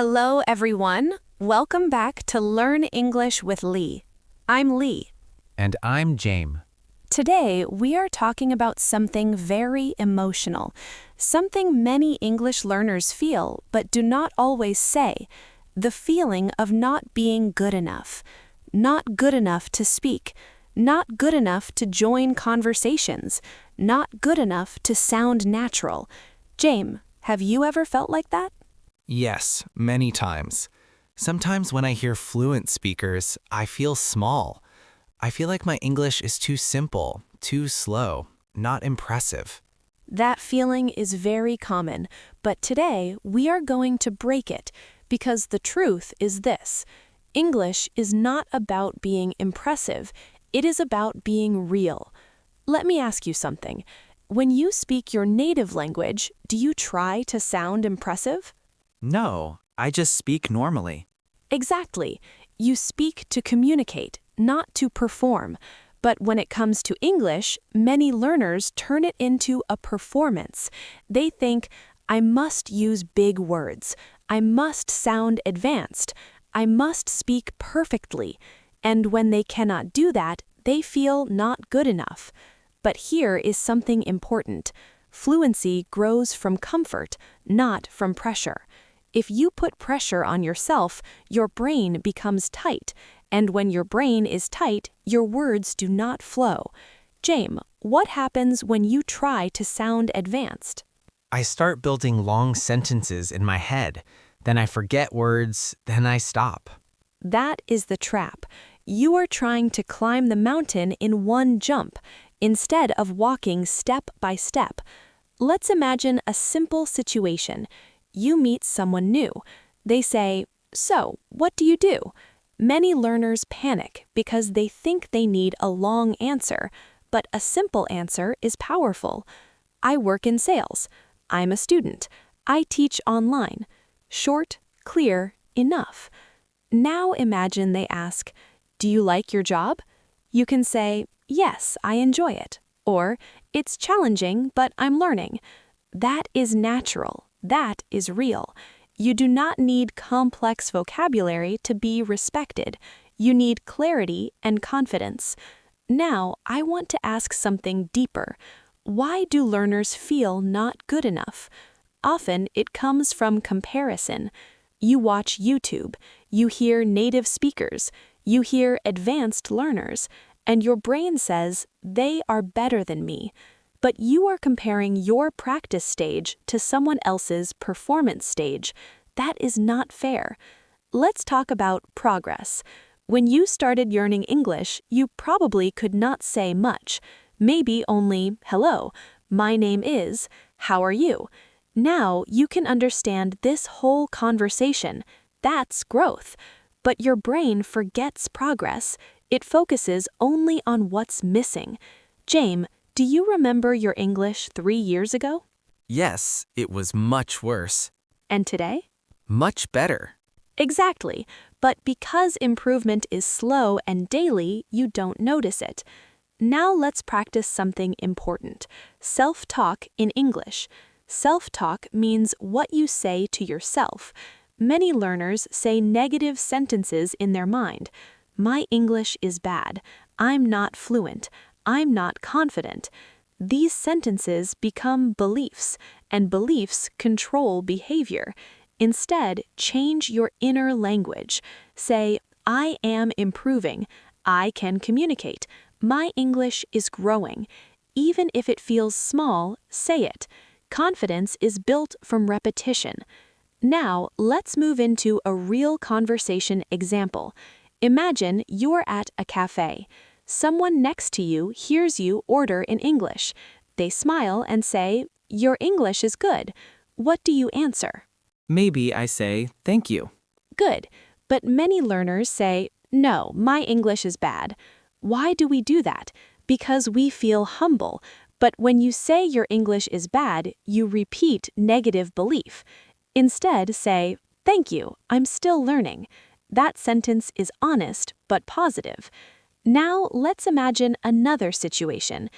Hello, everyone. Welcome back to Learn English with Lee. I'm Lee. And I'm James. Today, we are talking about something very emotional, something many English learners feel but do not always say, the feeling of not being good enough. Not good enough to speak, not good enough to join conversations, not good enough to sound natural. James, have you ever felt like that? Yes, many times. Sometimes when I hear fluent speakers, I feel small. I feel like my English is too simple, too slow, not impressive. That feeling is very common, but today we are going to break it because the truth is this. English is not about being impressive, it is about being real. Let me ask you something. When you speak your native language, do you try to sound impressive? No, I just speak normally. Exactly. You speak to communicate, not to perform. But when it comes to English, many learners turn it into a performance. They think, I must use big words. I must sound advanced. I must speak perfectly. And when they cannot do that, they feel not good enough. But here is something important. Fluency grows from comfort, not from pressure. If you put pressure on yourself, your brain becomes tight. And when your brain is tight, your words do not flow. James, what happens when you try to sound advanced? I start building long sentences in my head. Then I forget words, then I stop. That is the trap. You are trying to climb the mountain in one jump, instead of walking step by step. Let's imagine a simple situation. You meet someone new. They say, "So, what do you do?" Many learners panic because they think they need a long answer, but a simple answer is powerful. I work in sales. I'm a student. I teach online. Short, clear, enough. Now imagine they ask, "Do you like your job?" You can say, "Yes, I enjoy it." Or, "It's challenging, but I'm learning." That is natural. That is real. You do not need complex vocabulary to be respected. You need clarity and confidence. Now, I want to ask something deeper. Why do learners feel not good enough? Often, it comes from comparison. You watch YouTube, you hear native speakers, you hear advanced learners, and your brain says, they are better than me. But you are comparing your practice stage to someone else's performance stage. That is not fair. Let's talk about progress. When you started learning English, you probably could not say much. Maybe only, "Hello, my name is, how are you?" Now you can understand this whole conversation. That's growth. But your brain forgets progress. It focuses only on what's missing. James, do you remember your English 3 years ago? Yes, it was much worse. And today? Much better. Exactly. But because improvement is slow and daily, you don't notice it. Now let's practice something important. Self-talk in English. Self-talk means what you say to yourself. Many learners say negative sentences in their mind. My English is bad. I'm not fluent. I'm not confident. These sentences become beliefs, and beliefs control behavior. Instead, change your inner language. Say, I am improving. I can communicate. My English is growing. Even if it feels small, say it. Confidence is built from repetition. Now, let's move into a real conversation example. Imagine you're at a cafe. Someone next to you hears you order in English. They smile and say, "Your English is good." What do you answer? Maybe I say, thank you. Good. But many learners say, "No, my English is bad." Why do we do that? Because we feel humble. But when you say your English is bad, you repeat negative belief. Instead, say, "Thank you, I'm still learning." That sentence is honest but positive. Now, let's imagine another situation.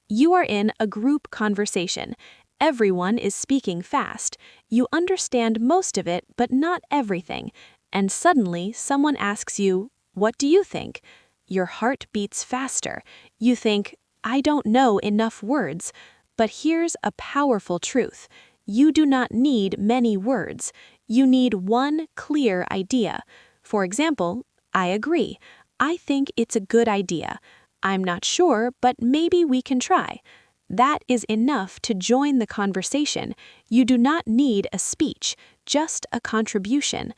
You are in a group conversation. Everyone is speaking fast. You understand most of it, but not everything. And suddenly, someone asks you, "What do you think?" Your heart beats faster. You think, "I don't know enough words." But here's a powerful truth. You do not need many words. You need one clear idea. For example, "I agree. I think it's a good idea. I'm not sure, but maybe we can try." That is enough to join the conversation. You do not need a speech, just a contribution.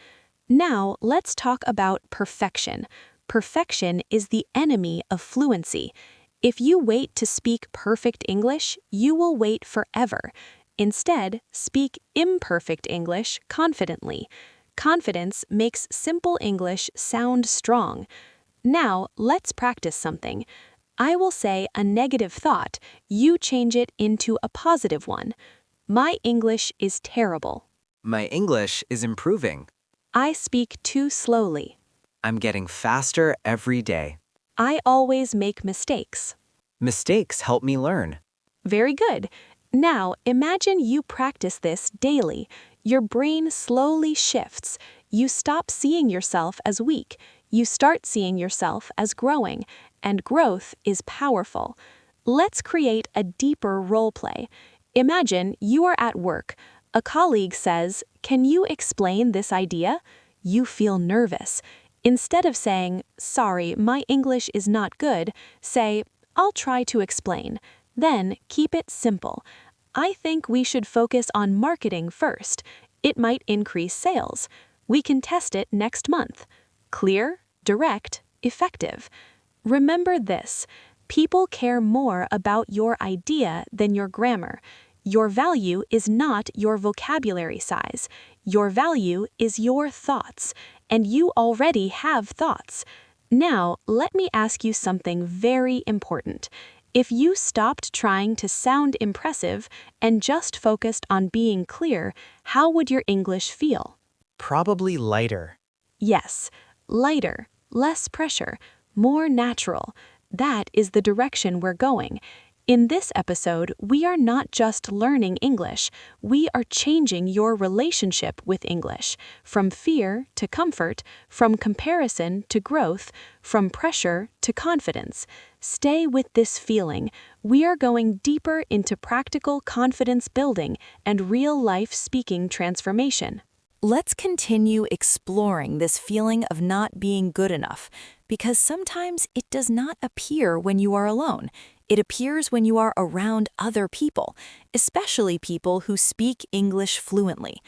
Now, let's talk about perfection. Perfection is the enemy of fluency. If you wait to speak perfect English, you will wait forever. Instead, speak imperfect English confidently. Confidence makes simple English sound strong. Now, let's practice something. I will say a negative thought. You change it into a positive one. My English is terrible. My English is improving. I speak too slowly. I'm getting faster every day. I always make mistakes. Mistakes help me learn. Very good. Now, imagine you practice this daily. Your brain slowly shifts. You stop seeing yourself as weak. You start seeing yourself as growing, and growth is powerful. Let's create a deeper role play. Imagine you are at work. A colleague says, "Can you explain this idea?" You feel nervous. Instead of saying, "Sorry, my English is not good," say, "I'll try to explain." Then keep it simple. I think we should focus on marketing first. It might increase sales. We can test it next month. Clear, direct, effective. Remember this: people care more about your idea than your grammar. Your value is not your vocabulary size. Your value is your thoughts, and you already have thoughts. Now, let me ask you something very important. If you stopped trying to sound impressive and just focused on being clear, how would your English feel? Probably lighter. Yes, lighter, less pressure, more natural. That is the direction we're going. In this episode, we are not just learning English, we are changing your relationship with English, from fear to comfort, from comparison to growth, from pressure to confidence. Stay with this feeling. We are going deeper into practical confidence building and real-life speaking transformation. Let's continue exploring this feeling of not being good enough, because sometimes it does not appear when you are alone. It appears when you are around other people, especially people who speak English fluently.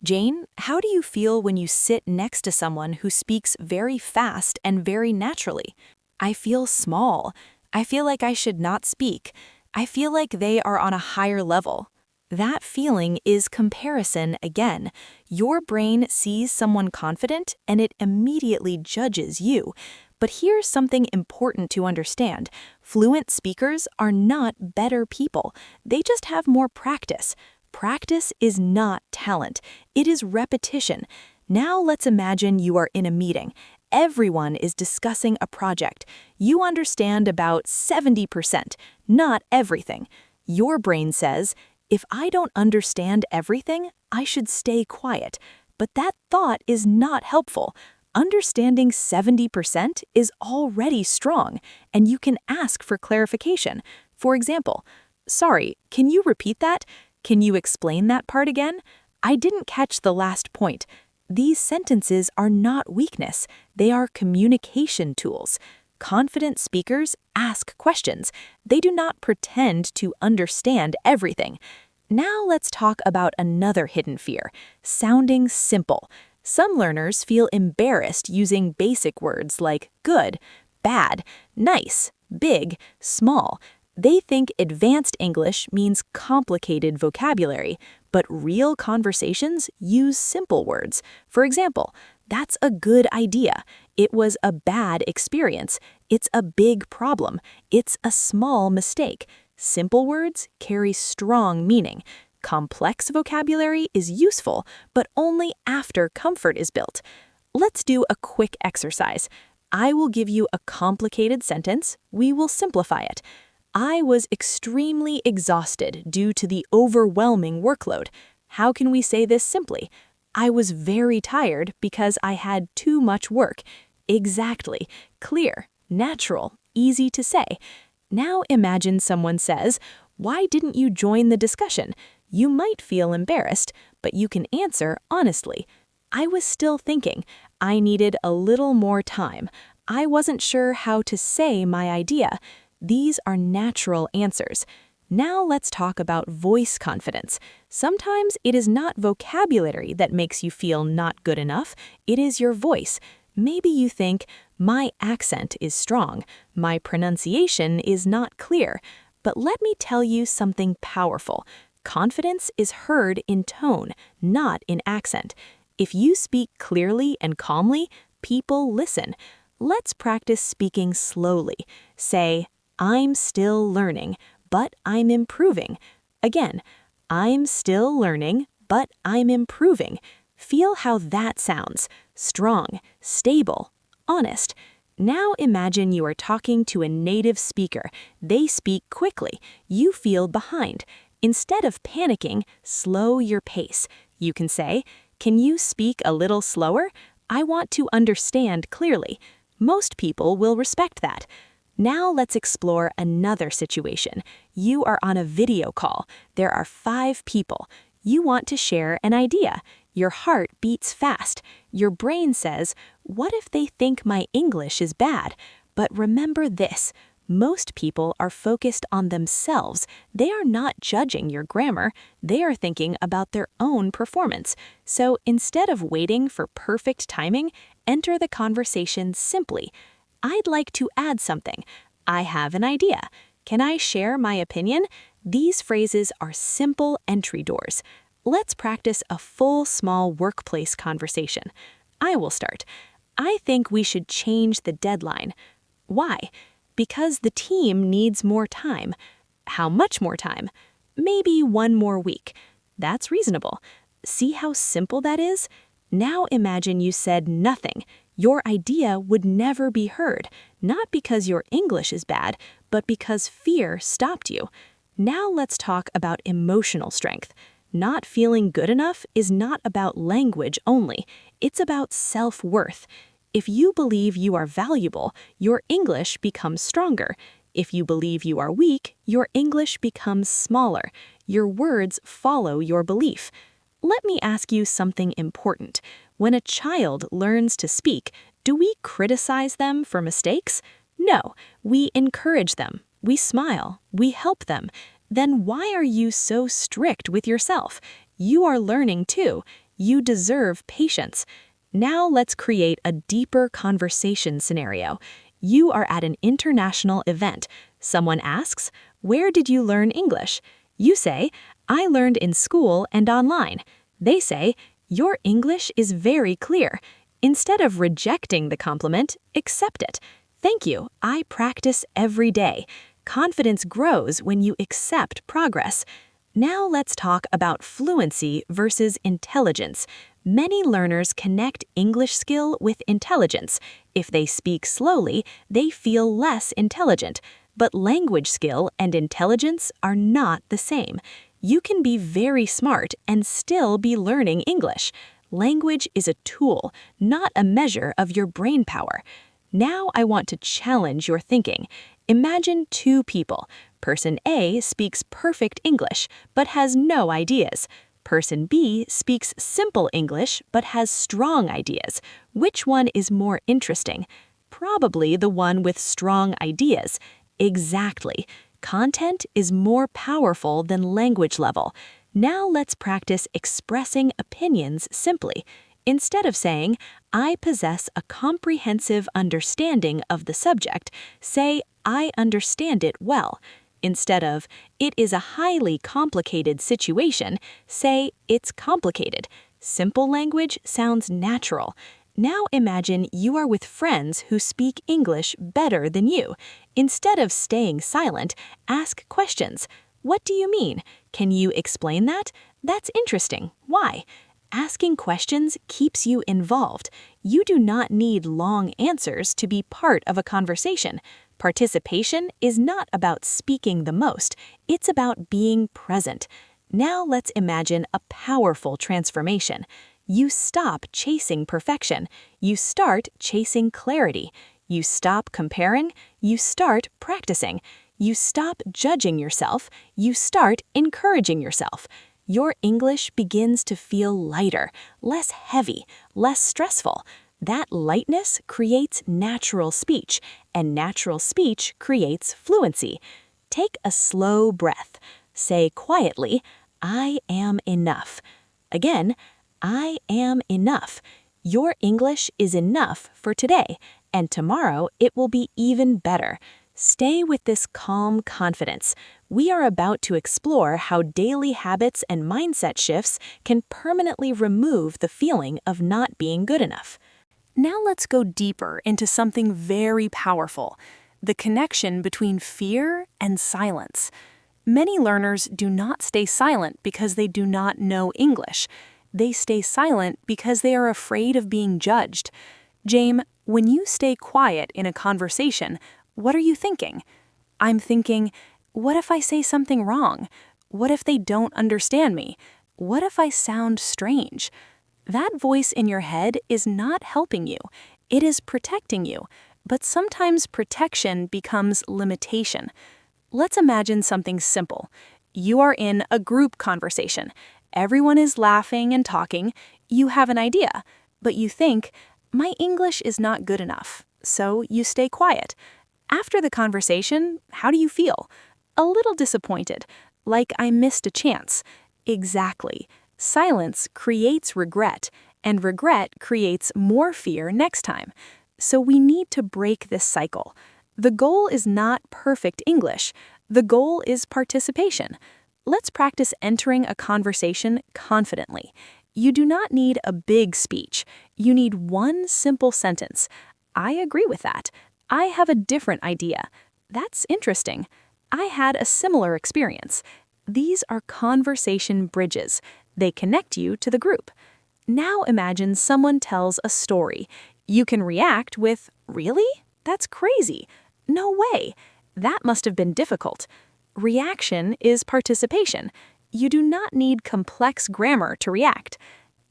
Jane, how do you feel when you sit next to someone who speaks very fast and very naturally? I feel small. I feel like I should not speak. I feel like they are on a higher level. That feeling is comparison again. Your brain sees someone confident and it immediately judges you. But here's something important to understand. Fluent speakers are not better people. They just have more practice. Practice is not talent. It is repetition. Now let's imagine you are in a meeting. Everyone is discussing a project. You understand about 70%, not everything. Your brain says, "If I don't understand everything, I should stay quiet." But that thought is not helpful. Understanding 70% is already strong, and you can ask for clarification. For example, "Sorry, can you repeat that? Can you explain that part again? I didn't catch the last point." These sentences are not weakness, they are communication tools. Confident speakers ask questions. They do not pretend to understand everything. Now let's talk about another hidden fear: sounding simple. Some learners feel embarrassed using basic words like good, bad, nice, big, small. They think advanced English means complicated vocabulary, but real conversations use simple words. For example, "That's a good idea." "It was a bad experience." "It's a big problem." "It's a small mistake." Simple words carry strong meaning. Complex vocabulary is useful, but only after comfort is built. Let's do a quick exercise. I will give you a complicated sentence. We will simplify it. I was extremely exhausted due to the overwhelming workload. How can we say this simply? I was very tired because I had too much work. Exactly. Clear, natural, easy to say. Now imagine someone says, "Why didn't you join the discussion?" You might feel embarrassed, but you can answer honestly. "I was still thinking. I needed a little more time. I wasn't sure how to say my idea." These are natural answers. Now let's talk about voice confidence. Sometimes it is not vocabulary that makes you feel not good enough, it is your voice. Maybe you think, "My accent is strong, my pronunciation is not clear." But let me tell you something powerful. Confidence is heard in tone, not in accent. If you speak clearly and calmly, people listen. Let's practice speaking slowly. Say, "I'm still learning, but I'm improving." Again, "I'm still learning, but I'm improving." Feel how that sounds. Strong, stable, honest. Now imagine you are talking to a native speaker. They speak quickly. You feel behind. Instead of panicking, slow your pace. You can say, "Can you speak a little slower? I want to understand clearly." Most people will respect that. Now let's explore another situation. You are on a video call. There are 5 people. You want to share an idea. Your heart beats fast. Your brain says, "What if they think my English is bad?" But remember this. Most people are focused on themselves. They are not judging your grammar. They are thinking about their own performance. So instead of waiting for perfect timing, enter the conversation simply. "I'd like to add something. I have an idea. Can I share my opinion?" These phrases are simple entry doors. Let's practice a full small workplace conversation. I will start. "I think we should change the deadline." Why? "Because the team needs more time." How much more time? "Maybe 1 more week." That's reasonable. See how simple that is? Now imagine you said nothing. Your idea would never be heard, not because your English is bad, but because fear stopped you. Now let's talk about emotional strength. Not feeling good enough is not about language only. It's about self-worth. If you believe you are valuable, your English becomes stronger. If you believe you are weak, your English becomes smaller. Your words follow your belief. Let me ask you something important. When a child learns to speak, do we criticize them for mistakes? No, we encourage them. We smile. We help them. Then why are you so strict with yourself? You are learning too. You deserve patience. Now let's create a deeper conversation scenario. You are at an international event. Someone asks, "Where did you learn English?" You say, "I learned in school and online." They say, "Your English is very clear." Instead of rejecting the compliment, accept it. "Thank you, I practice every day." Confidence grows when you accept progress. Now let's talk about fluency versus intelligence. Many learners connect English skill with intelligence. If they speak slowly, they feel less intelligent. But language skill and intelligence are not the same. You can be very smart and still be learning English. Language is a tool, not a measure of your brain power. Now I want to challenge your thinking. Imagine 2 people. Person A speaks perfect English, but has no ideas. Person B speaks simple English, but has strong ideas. Which one is more interesting? Probably the one with strong ideas. Exactly. Content is more powerful than language level. Now let's practice expressing opinions simply. Instead of saying, "I possess a comprehensive understanding of the subject," say, "I understand it well." Instead of, "It is a highly complicated situation," say, "It's complicated." Simple language sounds natural. Now imagine you are with friends who speak English better than you. Instead of staying silent, ask questions. "What do you mean? Can you explain that? That's interesting. Why?" Asking questions keeps you involved. You do not need long answers to be part of a conversation. Participation is not about speaking the most, it's about being present. Now let's imagine a powerful transformation. You stop chasing perfection. You start chasing clarity. You stop comparing. You start practicing. You stop judging yourself. You start encouraging yourself. Your English begins to feel lighter, less heavy, less stressful. That lightness creates natural speech, and natural speech creates fluency. Take a slow breath. Say quietly, I am enough. Again, I am enough. Your English is enough for today, and tomorrow it will be even better. Stay with this calm confidence. We are about to explore how daily habits and mindset shifts can permanently remove the feeling of not being good enough. Now let's go deeper into something very powerful, the connection between fear and silence. Many learners do not stay silent because they do not know English. They stay silent because they are afraid of being judged. James, when you stay quiet in a conversation, what are you thinking? I'm thinking, what if I say something wrong? What if they don't understand me? What if I sound strange? That voice in your head is not helping you. It is protecting you. But sometimes protection becomes limitation. Let's imagine something simple. You are in a group conversation. Everyone is laughing and talking. You have an idea, but you think, my English is not good enough. So you stay quiet. After the conversation, how do you feel? A little disappointed, like I missed a chance. Exactly. Silence creates regret, and regret creates more fear next time. So we need to break this cycle. The goal is not perfect English. The goal is participation. Let's practice entering a conversation confidently. You do not need a big speech. You need one simple sentence. I agree with that. I have a different idea. That's interesting. I had a similar experience. These are conversation bridges. They connect you to the group. Now imagine someone tells a story. You can react with, really? That's crazy. No way. That must have been difficult. Reaction is participation. You do not need complex grammar to react.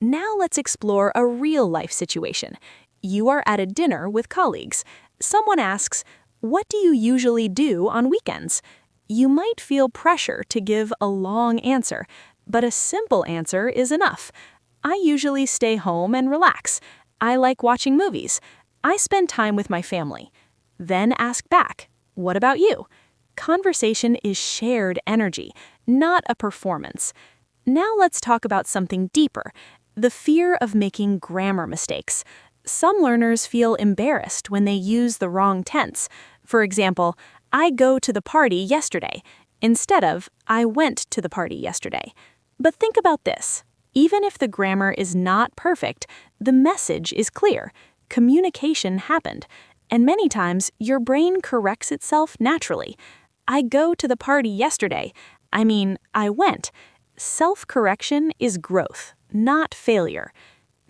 Now let's explore a real-life situation. You are at a dinner with colleagues. Someone asks, what do you usually do on weekends? You might feel pressure to give a long answer, but a simple answer is enough. I usually stay home and relax. I like watching movies. I spend time with my family. Then ask back, what about you? Conversation is shared energy, not a performance. Now let's talk about something deeper, the fear of making grammar mistakes. Some learners feel embarrassed when they use the wrong tense. For example, I go to the party yesterday, instead of I went to the party yesterday. But think about this. Even if the grammar is not perfect, the message is clear. Communication happened. And many times, your brain corrects itself naturally. I go to the party yesterday. I went. Self-correction is growth, not failure.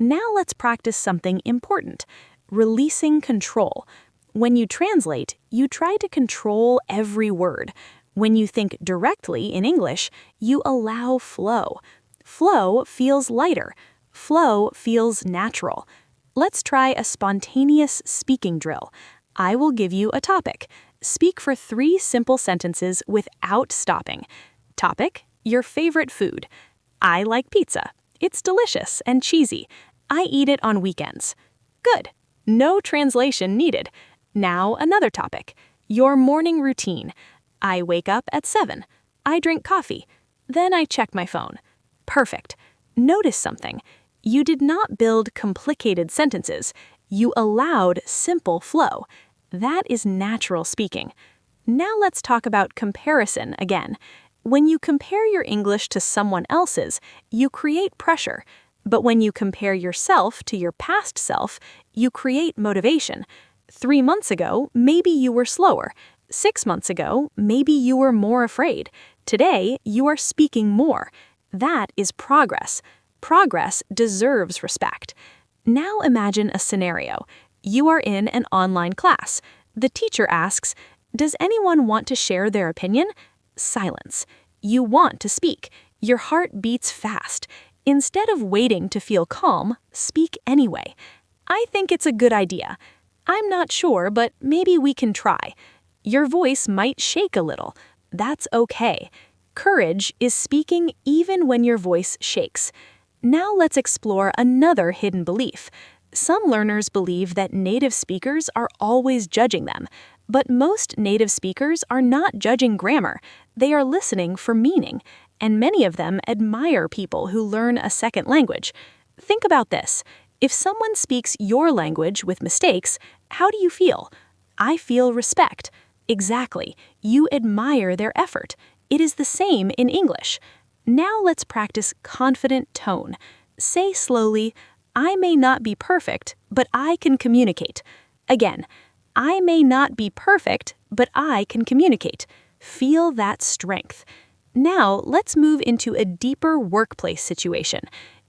Now let's practice something important, releasing control. When you translate, you try to control every word. When you think directly in English, you allow flow. Flow feels lighter. Flow feels natural. Let's try a spontaneous speaking drill. I will give you a topic. Speak for 3 simple sentences without stopping. Topic: your favorite food. I like pizza. It's delicious and cheesy. I eat it on weekends. Good. No translation needed. Now another topic. Your morning routine. I wake up at 7. I drink coffee. Then I check my phone. Perfect. Notice something. You did not build complicated sentences. You allowed simple flow. That is natural speaking. Now let's talk about comparison again. When you compare your English to someone else's, you create pressure. But when you compare yourself to your past self, you create motivation. 3 months ago, maybe you were slower. 6 months ago, maybe you were more afraid. Today, you are speaking more. That is progress. Progress deserves respect. Now imagine a scenario. You are in an online class. The teacher asks, "Does anyone want to share their opinion?" Silence. You want to speak. Your heart beats fast. Instead of waiting to feel calm, speak anyway. "I think it's a good idea." "I'm not sure, but maybe we can try." Your voice might shake a little. That's okay. Courage is speaking even when your voice shakes. Now let's explore another hidden belief. Some learners believe that native speakers are always judging them, but most native speakers are not judging grammar. They are listening for meaning, and many of them admire people who learn a second language. Think about this. If someone speaks your language with mistakes, how do you feel? I feel respect. Exactly. You admire their effort. It is the same in English. Now let's practice confident tone. Say slowly, "I may not be perfect, but I can communicate." Again, "I may not be perfect, but I can communicate." Feel that strength. Now let's move into a deeper workplace situation.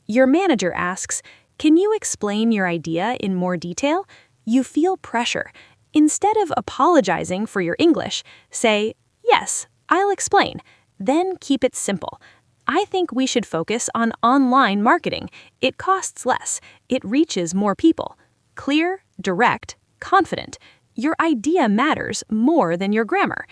Your manager asks, "Can you explain your idea in more detail?" You feel pressure. Instead of apologizing for your English, say, "Yes, I'll explain." Then keep it simple. "I think we should focus on online marketing. It costs less. It reaches more people." Clear, direct, confident. Your idea matters more than your grammar.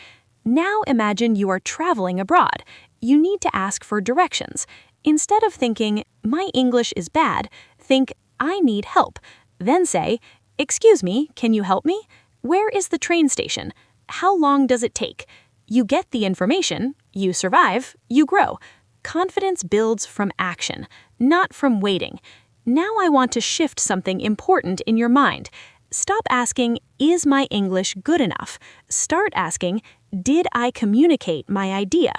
Now imagine you are traveling abroad. You need to ask for directions. Instead of thinking, "My English is bad," think, "I need help." Then say, "Excuse me, can you help me? Where is the train station? How long does it take?" You get the information, you survive, you grow. Confidence builds from action, not from waiting. Now I want to shift something important in your mind. Stop asking, "Is my English good enough?" Start asking, "Did I communicate my idea?"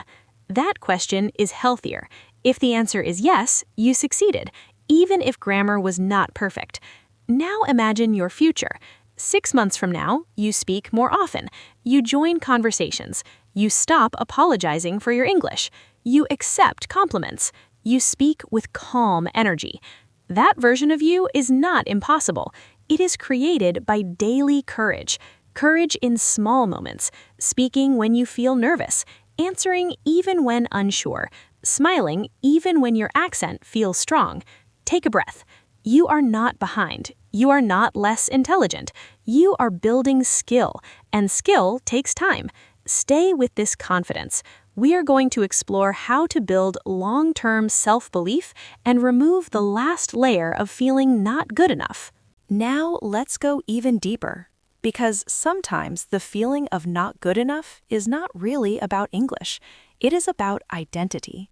That question is healthier. If the answer is yes, you succeeded, even if grammar was not perfect. Now imagine your future. 6 months from now, you speak more often. You join conversations. You stop apologizing for your English. You accept compliments. You speak with calm energy. That version of you is not impossible. It is created by daily courage. Courage in small moments, speaking when you feel nervous, answering even when unsure, smiling even when your accent feels strong. Take a breath. You are not behind. You are not less intelligent. You are building skill, and skill takes time. Stay with this confidence. We are going to explore how to build long-term self-belief and remove the last layer of feeling not good enough. Now let's go even deeper, because sometimes the feeling of not good enough is not really about English. It is about identity.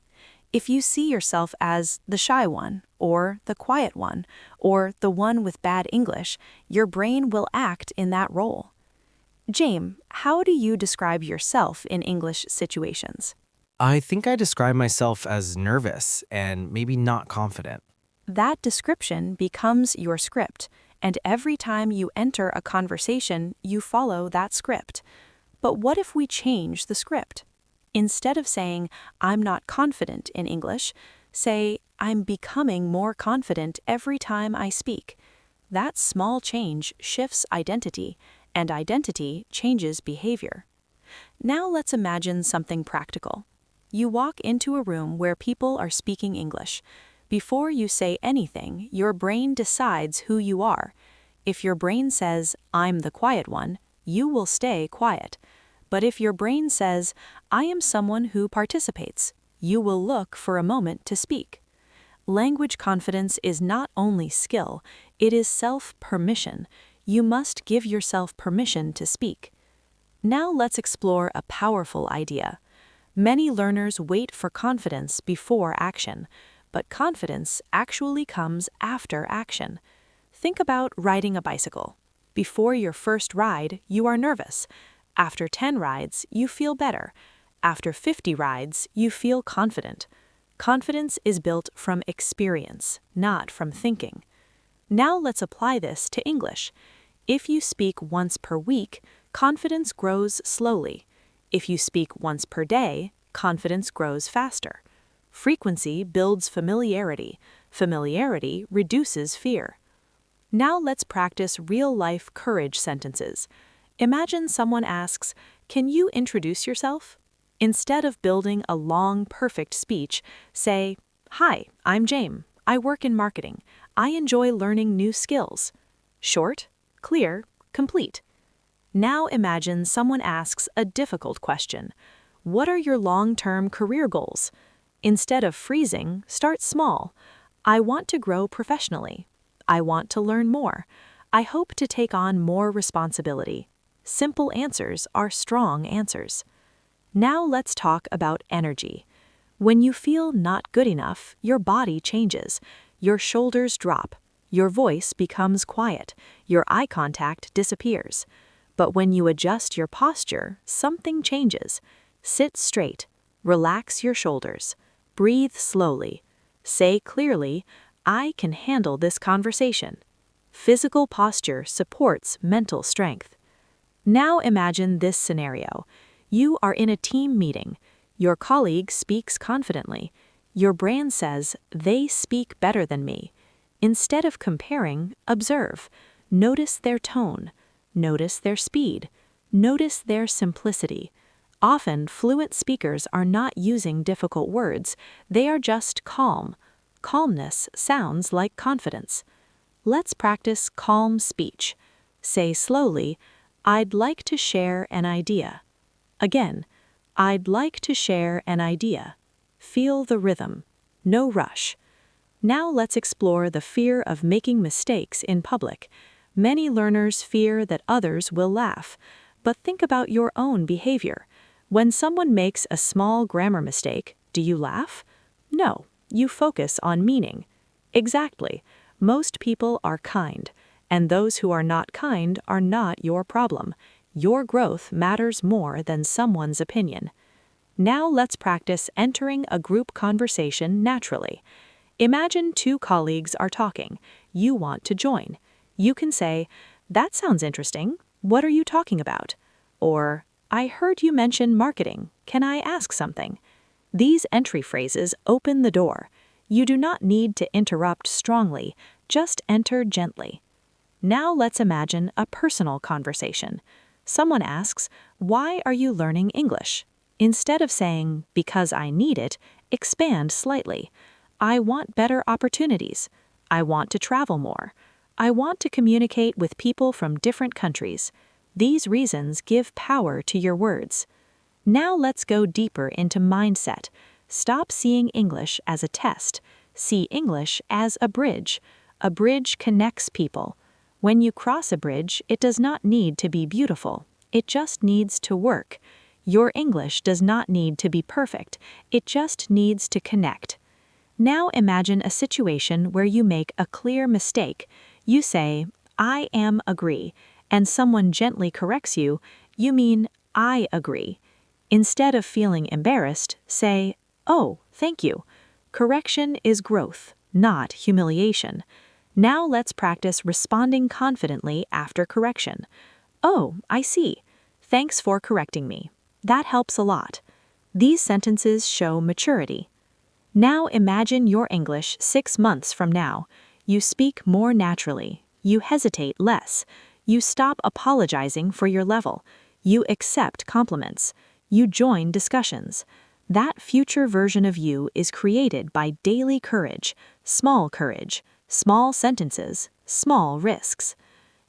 If you see yourself as the shy one, or the quiet one, or the one with bad English, your brain will act in that role. James, how do you describe yourself in English situations? I think I describe myself as nervous and maybe not confident. That description becomes your script, and every time you enter a conversation, you follow that script. But what if we change the script? Instead of saying, "I'm not confident in English," say, "I'm becoming more confident every time I speak." That small change shifts identity, and identity changes behavior. Now let's imagine something practical. You walk into a room where people are speaking English. Before you say anything, your brain decides who you are. If your brain says, "I'm the quiet one," you will stay quiet. But if your brain says, "I am someone who participates," you will look for a moment to speak. Language confidence is not only skill, it is self-permission. You must give yourself permission to speak. Now let's explore a powerful idea. Many learners wait for confidence before action, but confidence actually comes after action. Think about riding a bicycle. Before your first ride, you are nervous. After 10 rides, you feel better. After 50 rides, you feel confident. Confidence is built from experience, not from thinking. Now let's apply this to English. If you speak once per week, confidence grows slowly. If you speak once per day, confidence grows faster. Frequency builds familiarity. Familiarity reduces fear. Now let's practice real-life courage sentences. Imagine someone asks, "Can you introduce yourself?" Instead of building a long, perfect speech, say, "Hi, I'm James. I work in marketing. I enjoy learning new skills." Short, clear, complete. Now imagine someone asks a difficult question. "What are your long-term career goals?" Instead of freezing, start small. "I want to grow professionally. I want to learn more. I hope to take on more responsibility." Simple answers are strong answers. Now let's talk about energy. When you feel not good enough, your body changes. Your shoulders drop. Your voice becomes quiet. Your eye contact disappears. But when you adjust your posture, something changes. Sit straight. Relax your shoulders. Breathe slowly. Say clearly, "I can handle this conversation." Physical posture supports mental strength. Now imagine this scenario. You are in a team meeting. Your colleague speaks confidently. Your brain says, "They speak better than me." Instead of comparing, observe. Notice their tone. Notice their speed. Notice their simplicity. Often, fluent speakers are not using difficult words. They are just calm. Calmness sounds like confidence. Let's practice calm speech. Say slowly, "I'd like to share an idea." Again, "I'd like to share an idea." Feel the rhythm. No rush. Now let's explore the fear of making mistakes in public. Many learners fear that others will laugh. But think about your own behavior. When someone makes a small grammar mistake, do you laugh? No, you focus on meaning. Exactly. Most people are kind, and those who are not kind are not your problem. Your growth matters more than someone's opinion. Now let's practice entering a group conversation naturally. Imagine two colleagues are talking. You want to join. You can say, "That sounds interesting. What are you talking about?" Or, "I heard you mention marketing. Can I ask something?" These entry phrases open the door. You do not need to interrupt strongly, just enter gently. Now let's imagine a personal conversation. Someone asks, "Why are you learning English?" Instead of saying, "Because I need it," expand slightly. "I want better opportunities. I want to travel more. I want to communicate with people from different countries." These reasons give power to your words. Now let's go deeper into mindset. Stop seeing English as a test. See English as a bridge. A bridge connects people. When you cross a bridge, it does not need to be beautiful. It just needs to work. Your English does not need to be perfect. It just needs to connect. Now imagine a situation where you make a clear mistake. You say, "I am agree," and someone gently corrects you. You mean, "I agree." Instead of feeling embarrassed, say, "Oh, thank you." Correction is growth, not humiliation. Now let's practice responding confidently after correction. "Oh, I see. Thanks for correcting me. That helps a lot." These sentences show maturity. Now imagine your English 6 months from now. You speak more naturally. You hesitate less. You stop apologizing for your level. You accept compliments. You join discussions. That future version of you is created by daily courage, small sentences, small risks.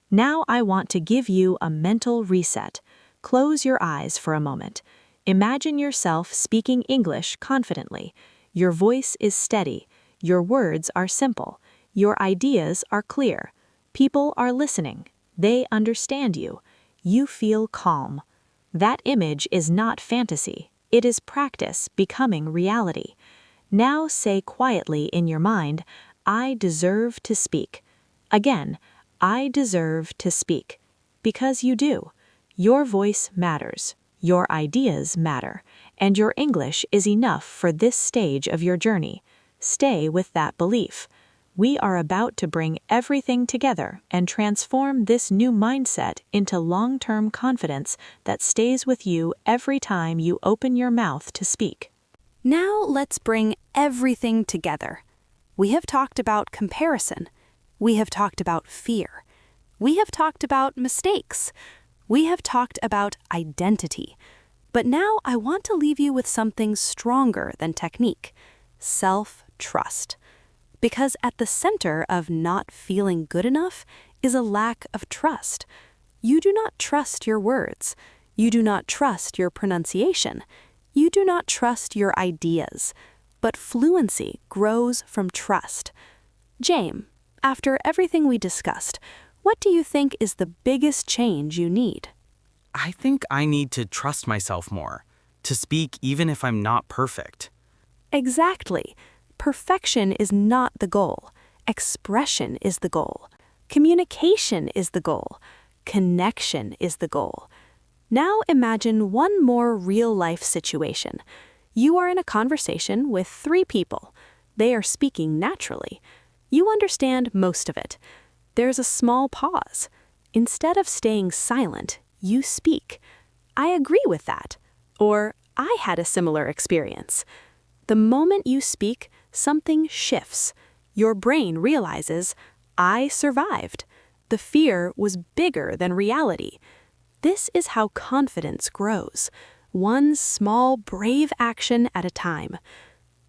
Now I want to give you a mental reset. Close your eyes for a moment. Imagine yourself speaking English confidently. Your voice is steady. Your words are simple. Your ideas are clear. People are listening. They understand you. You feel calm. That image is not fantasy. It is practice becoming reality. Now say quietly in your mind, "I deserve to speak." Again, "I deserve to speak." Because you do. Your voice matters. Your ideas matter. And your English is enough for this stage of your journey. Stay with that belief. We are about to bring everything together and transform this new mindset into long-term confidence that stays with you every time you open your mouth to speak. Now let's bring everything together. We have talked about comparison. We have talked about fear. We have talked about mistakes. We have talked about identity. But now I want to leave you with something stronger than technique: self-trust. Because at the center of not feeling good enough is a lack of trust. You do not trust your words. You do not trust your pronunciation. You do not trust your ideas. But fluency grows from trust. James, after everything we discussed, what do you think is the biggest change you need? I think I need to trust myself more, to speak even if I'm not perfect. Exactly. Perfection is not the goal. Expression is the goal. Communication is the goal. Connection is the goal. Now imagine one more real-life situation. You are in a conversation with 3 people. They are speaking naturally. You understand most of it. There's a small pause. Instead of staying silent, you speak. I agree with that. Or, I had a similar experience. The moment you speak, something shifts. Your brain realizes, I survived. The fear was bigger than reality. This is how confidence grows. One small, brave action at a time.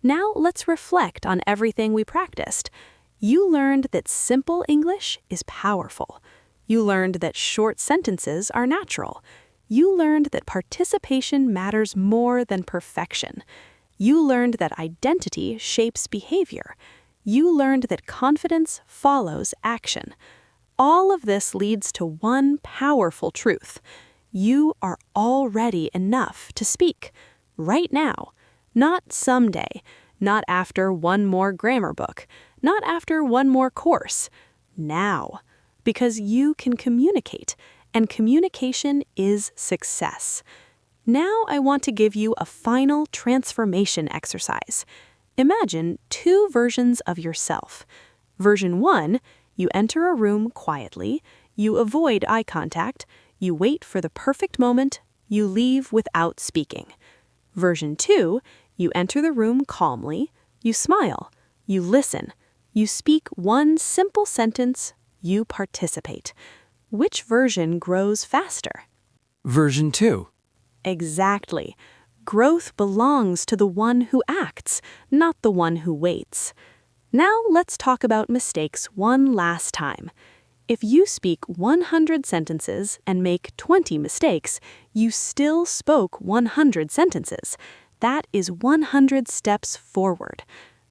Now let's reflect on everything we practiced. You learned that simple English is powerful. You learned that short sentences are natural. You learned that participation matters more than perfection. You learned that identity shapes behavior. You learned that confidence follows action. All of this leads to one powerful truth. You are already enough to speak, right now. Not someday, not after one more grammar book, not after one more course. Now. Because you can communicate, and communication is success. Now I want to give you a final transformation exercise. Imagine 2 versions of yourself. Version 1, you enter a room quietly, you avoid eye contact, you wait for the perfect moment, you leave without speaking. Version 2, you enter the room calmly, you smile, you listen, you speak one simple sentence, you participate. Which version grows faster? Version 2. Exactly. Growth belongs to the one who acts, not the one who waits. Now let's talk about mistakes one last time. If you speak 100 sentences and make 20 mistakes, you still spoke 100 sentences. That is 100 steps forward.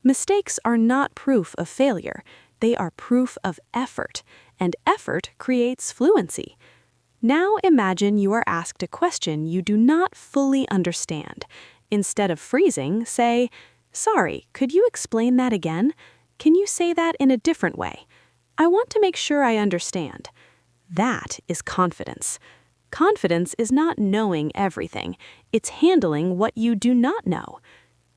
Mistakes are not proof of failure. They are proof of effort, and effort creates fluency. Now imagine you are asked a question you do not fully understand. Instead of freezing, say, "Sorry, could you explain that again? Can you say that in a different way? I want to make sure I understand." That is confidence. Confidence is not knowing everything. It's handling what you do not know.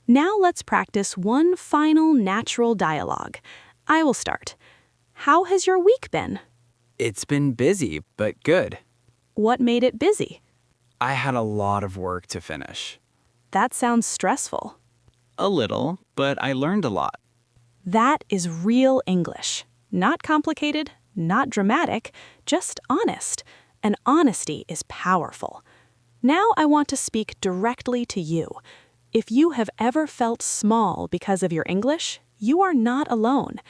Now let's practice one final natural dialogue. I will start. How has your week been? It's been busy, but good. What made it busy? I had a lot of work to finish. That sounds stressful. A little, but I learned a lot. That is real English. Not complicated, not dramatic, just honest. And honesty is powerful. Now I want to speak directly to you. If you have ever felt small because of your English, you are not alone.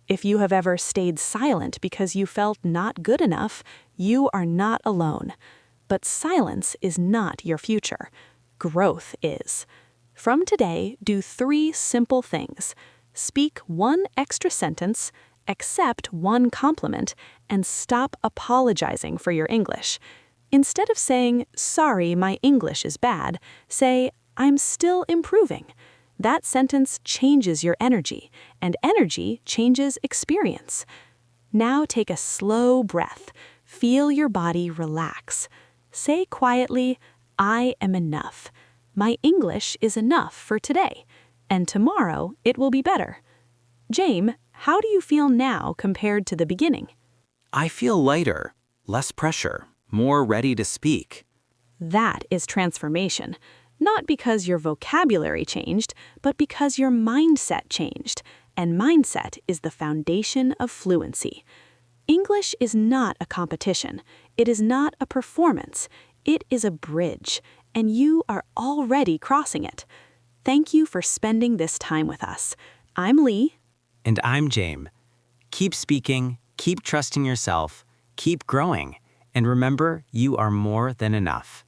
If you have ever stayed silent because you felt not good enough, you are not alone. But silence is not your future. Growth is. From today, do 3 simple things. Speak 1 extra sentence, accept 1 compliment, and stop apologizing for your English. Instead of saying, "Sorry, my English is bad," say, "I'm still improving." That sentence changes your energy, and energy changes experience. Now take a slow breath. Feel your body relax. Say quietly, "I am enough. My English is enough for today, and tomorrow it will be better." James, how do you feel now compared to the beginning? I feel lighter, less pressure, more ready to speak. That is transformation. Not because your vocabulary changed, but because your mindset changed. And mindset is the foundation of fluency. English is not a competition. It is not a performance, it is a bridge, and you are already crossing it. Thank you for spending this time with us. I'm Lee. And I'm James. Keep speaking, keep trusting yourself, keep growing, and remember, you are more than enough.